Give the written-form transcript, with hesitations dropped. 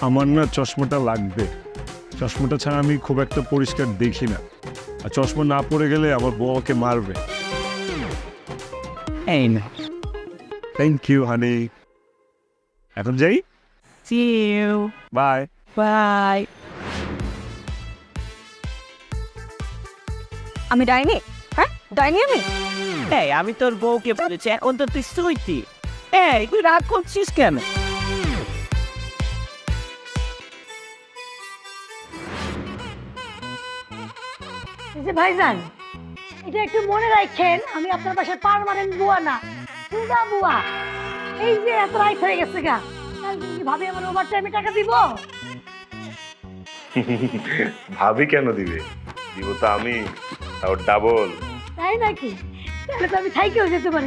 আমার না চশমাটা লাগবে। চশমাটা ছাড়া আমি খুব একটা পরিষ্কার দেখি না, আর চশমা না পরে গেলে আমার বউ আমাকে মারবে। এই না, থ্যাংক ইউ হানি। এখন যাই, see you, বাই। bye. আমি ডাইনি? হ্যাঁ, ডাইনি আমি? এই আমি তোর বউকে বলেছি অন্তত তুই সইতি। এই তুই রাগ করছিস কেন? এই যে ভাইজান, এটা একটু মনে রাখেন, আমি আপনার বাসায় পার্মানেন্ট বুয়া না, পূজা বুয়া। এই যে এত রাইট হয়ে গেছে গা, কালকে কি ভাবে আমার ওভার টাইমে টাকা দিব? ভাবি কেন দিবে? দিব তো আমি, তাও ডাবল। তাই নাকি? তাহলে তো আমি থাইকেও যেতে পারি।